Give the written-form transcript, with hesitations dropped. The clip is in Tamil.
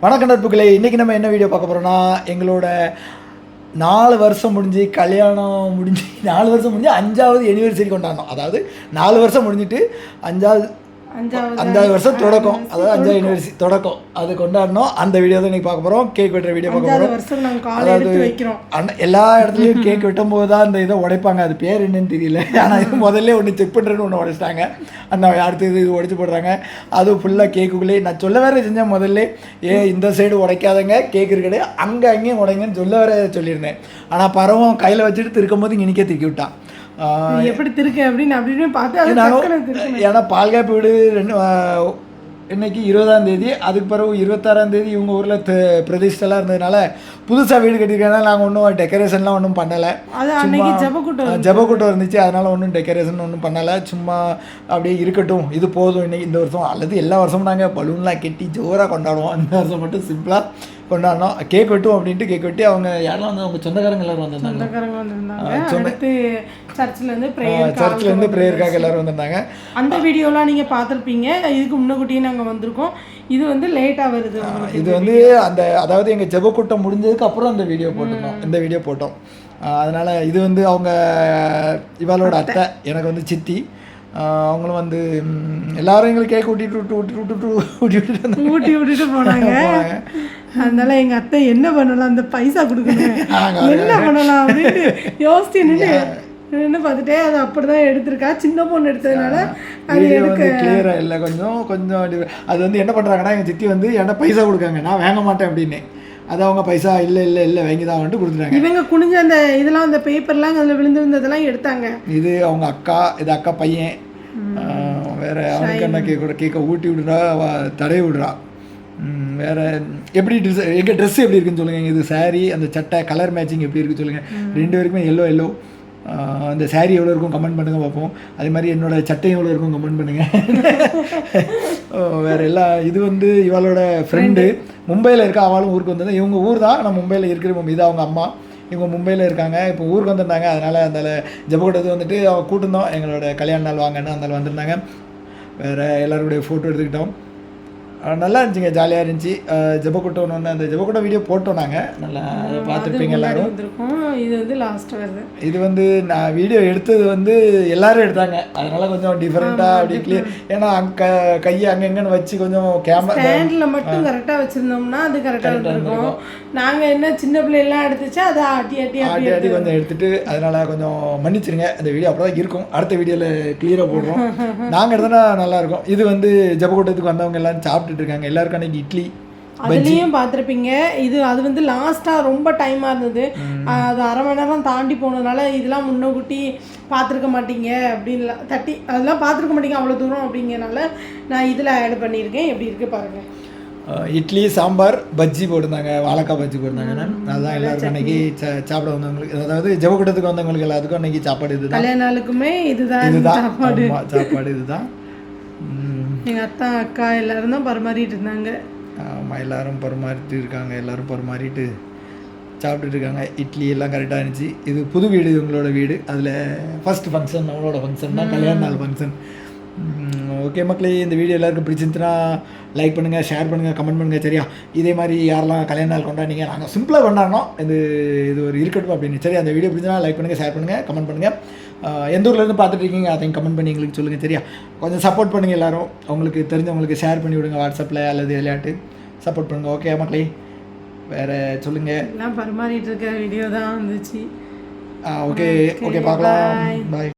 வணக்கம் நட்புகளே, இன்றைக்கி நம்ம என்ன வீடியோ பார்க்க போகிறோம்னா, எங்களோட 4 வருஷம் முடிஞ்சு கல்யாணம் முடிஞ்சு 4 வருஷம் முடிஞ்சு 5வது anniversary கொண்டாடணும். அதாவது 4 வருஷம் முடிஞ்சிட்டு 5வது வருஷம் தொடக்கம், அதாவது 5வது anniversary தொடக்கம் அது கொண்டாடணும். அந்த வீடியோ தான் இன்றைக்கி பார்க்க போகிறோம். கேக் வெட்டுற வீடியோ பார்க்க போகிறோம். அதாவது எல்லா இடத்துலையும் கேக் வெட்டும் போது தான் அந்த இதை உடைப்பாங்க. அது பேர் என்னன்னு தெரியல. ஆனால் இது முதல்ல ஒன்று செக் பண்ணுறேன்னு ஒன்று உடைச்சிட்டாங்க. அந்த அடுத்து இது உடைச்சி போடுறாங்க. அதுவும் ஃபுல்லாக கேக்குக்குள்ளே நான் சொல்ல வேறு செஞ்சேன். முதல்ல இந்த சைடு உடைக்காதங்க, கேக் இருக்கடே அங்கே அங்கேயும் உடைங்கன்னு சொல்ல வேற சொல்லியிருந்தேன். ஆனால் பரவம் கையில் வச்சுட்டு திருக்கும் போது இன்றைக்கே திருக்கி விட்டான். எப்படி திருக்கு அப்படின்னு பார்த்து, ஏன்னா பால்காப்பு வீடு இன்னைக்கு 20ஆம் தேதி, அதுக்கு பிறகு 26ஆம் தேதி இவங்க ஊரில் பிரதிஷ்டெல்லாம் இருந்ததுனால புதுசாக வீடு கட்டியிருக்கனால நாங்கள் ஒன்றும் டெக்கரேஷன்லாம் ஒன்றும் பண்ணலை. ஜபக்கூட்டம் இருந்துச்சு, அதனால் ஒன்றும் டெக்கரேஷன் ஒன்றும் பண்ணலை. சும்மா அப்படியே இருக்கட்டும், இது போதும் இன்னைக்கு இந்த வருஷம். அல்லது எல்லா வருஷமும் நாங்கள் பலூன்லாம் கட்டி ஜோராக கொண்டாடுவோம். இந்த வருஷம் மட்டும் சிம்பிளாக கொண்டாடணும். கேக் வெட்டும் அப்படின்ட்டு கேக் வெட்டி அவங்க யாரெல்லாம் வந்து அவங்க சொந்தக்காரங்க எல்லோரும் வந்திருந்தாங்க. சர்ச்சிலேருந்து ப்ரேயருக்காக எல்லோரும் வந்திருந்தாங்க. அந்த வீடியோலாம் நீங்கள் பார்த்துருப்பீங்க. இதுக்கு முன்னக்கூட்டியே நாங்கள் வந்திருக்கோம். இது வந்து லேட்டாக வருது. இது வந்து அதாவது எங்கள் ஜெபக்கூட்டம் முடிஞ்சதுக்கு அப்புறம் அந்த வீடியோ போட்டிருந்தோம். இந்த வீடியோ போட்டோம். அதனால் இது வந்து அவங்க இவளோட அத்தை, எனக்கு வந்து சித்தி. அவங்களும் வந்து எல்லாரும் எங்களுக்கு கேக் ஊட்டிட்டு போனாங்க. அதனால எங்கள் அத்தை என்ன பண்ணலாம், அந்த பைசா கொடுக்கணும் என்ன பண்ணலாம் அப்படின்னு யோசிச்சு நின்று பார்த்துட்டே அது அப்படி தான் எடுத்திருக்கா. சின்ன பொண்ணு எடுத்ததுனால அது வந்து கிளியராக இல்லை. கொஞ்சம் அது வந்து என்ன பண்ணுறாங்கன்னா, எங்கள் சித்தி வந்து என்கிட்ட பைசா கொடுக்காங்க, நான் வாங்க மாட்டேன் அப்படின்னு. அது அவங்க பைசா இல்லை வாங்கி தான் வந்துட்டு கொடுத்துட்டாங்க. இவங்க குனிஞ்ச அந்த இதெல்லாம் அந்த பேப்பர்லாம் அதில் விழுந்திருந்ததெல்லாம் எடுத்தாங்க. இது அவங்க அக்கா, இது அக்கா பையன். வேறு அவனுக்கு என்ன கேட்க ஊட்டி விடுறா, தடவி விடுறா. வேறு எப்படி ட்ரெஸ், எங்கள் ட்ரெஸ் எப்படி இருக்குன்னு சொல்லுங்கள். இது சாரீ, அந்த சட்டை கலர் மேட்சிங் எப்படி இருக்குன்னு சொல்லுங்கள். 2 பேருக்குமே எல்லோ. அந்த சாரீ எவ்வளோ இருக்கும் கமெண்ட் பண்ணுங்கள் பார்ப்போம். அதே மாதிரி என்னோடய சட்டை எவ்வளோ இருக்கும் கமெண்ட் பண்ணுங்கள். வேறு எல்லாம் இது வந்து இவளோட ஃப்ரெண்டு மும்பையில் இருக்கா. அவளும் ஊருக்கு வந்தது. இவங்க ஊர் தான், நான் மும்பையில் இருக்கிற இது அவங்க அம்மா. இவங்க மும்பையில் இருக்காங்க, இப்போ ஊருக்கு வந்திருந்தாங்க. அதனால் அந்த ஜெபக்கூட்டத்துக்கு வந்துட்டு அவங்க கூட்டிருந்தோம். எங்களோட கல்யாண நாள் வாங்கன்னு அந்த வந்திருந்தாங்க. வேறு எல்லாருடைய ஃபோட்டோ எடுத்துக்கிட்டோம். நல்லா இருந்துச்சுங்க, ஜாலியாக இருந்துச்சு. ஜெபக்கூட்டம் ஒன்று, அந்த ஜெபக்கூட்டம் வீடியோ போட்டோம் நாங்கள். நல்லா பார்த்துருப்பீங்க எல்லோரும். இது வந்து லாஸ்ட்டு வருது. இது வந்து நான் வீடியோ எடுத்தது வந்து எல்லோரும் எடுத்தாங்க. அதனால் கொஞ்சம் டிஃப்ரெண்ட்டாக அப்படி கிளியர். ஏன்னா கையை அங்கங்கன்னு வச்சு கொஞ்சம் கேமரா ஸ்டாண்டில் மட்டும் கரெக்டாக வச்சுருந்தோம்னா அது கரெக்டாக இருக்கும். நாங்கள் என்ன சின்ன பிள்ளைலாம் எடுத்துச்சு அதை ஆட்டி கொஞ்சம் எடுத்துகிட்டு, அதனால் கொஞ்சம் மன்னிச்சிருங்க. அந்த வீடியோ அப்போ தான் இருக்கும். அடுத்த வீடியோவில் கிளியராக போடுறோம். நாங்கள் எடுத்தோன்னா நல்லாயிருக்கும். இது வந்து ஜெபக்கூட்டத்துக்கு வந்தவங்க எல்லாம் சாப்பிட்டுட்டு இருக்காங்க. எல்லாருக்கும் அன்றைக்கி இட்லி அதுலேயும் பார்த்துருப்பீங்க. அது வந்து லாஸ்ட்டாக ரொம்ப டைமாக இருந்தது. அது அரை மணி நேரம் தாண்டி போனதுனால இதெல்லாம் முன்னக்கூட்டி பார்த்துருக்க மாட்டீங்க அப்படின்னு அதெல்லாம் பார்த்துருக்க மாட்டீங்க அவ்வளோ தூரம் அப்படிங்கிறனால நான் இதில் ஆட் பண்ணியிருக்கேன். எப்படி இருக்குது பாருங்கள். இட்லி, சாம்பார், பஜ்ஜி போட்டிருந்தாங்க. வாழைக்காய் பஜ்ஜி போட்டிருந்தாங்க. அதுதான் எல்லாருக்கும் அன்றைக்கி சாப்பிட வந்தவங்களுக்கு, அதாவது ஜெபக்கூட்டத்துக்கு வந்தவங்களுக்கு எல்லாத்துக்கும் அன்றைக்கி சாப்பாடு இதுதான். கல்யாண நாளுக்குமே இதுதான் சாப்பாடு இதுதான். எங்கள் அக்கா எல்லோரும் தான் பரிமாறிட்டு இருந்தாங்க. ஆமாம், எல்லோரும் பரிமாறிட்டு இருக்காங்க. எல்லோரும் பரிமாறிட்டு சாப்பிட்டுட்டு இருக்காங்க. இட்லி எல்லாம் கரெக்டாக இருந்துச்சு. இது புது வீடு, இவங்களோட வீடு. அதில் ஃபஸ்ட்டு ஃபங்க்ஷன், நம்மளோட ஃபங்க்ஷன் தான், கல்யாண நாள் ஃபங்க்ஷன். ஓகே மக்களே, இந்த வீடியோ எல்லாருக்கும் பிடிச்சிருந்துச்சுன்னா லைக் பண்ணுங்கள், ஷேர் பண்ணுங்கள், கமெண்ட் பண்ணுங்கள். சரியா? இதே மாதிரி யாரெல்லாம் கல்யாண நாள் கொண்டாடிங்க, நாங்கள் சிம்பிளாக கொண்டாடணும், இது ஒரு இருக்கட்டும் அப்படின்னு. சரி, அந்த வீடியோ பிடிச்சினா லைக் பண்ணுங்கள், ஷேர் பண்ணுங்கள், கமெண்ட் பண்ணுங்கள். எந்த ஊர்லேருந்து பார்த்துட்டு இருக்கீங்க அதையும் கமெண்ட் பண்ணி எங்களுக்கு சொல்லுங்கள். சரியா? கொஞ்சம் சப்போர்ட் பண்ணுங்கள் எல்லோரும். உங்களுக்கு தெரிஞ்சவங்களுக்கு ஷேர் பண்ணி விடுங்க, வாட்ஸ்அப்பில் அல்லது விளையாட்டு சப்போர்ட் பண்ணுங்கள். ஓகே மக்களே, வேறு சொல்லுங்கள். எல்லாம் பரிமாறிட்டு இருக்க வீடியோ தான் வந்துச்சு. ஓகே பார்க்கலாம். பாய்.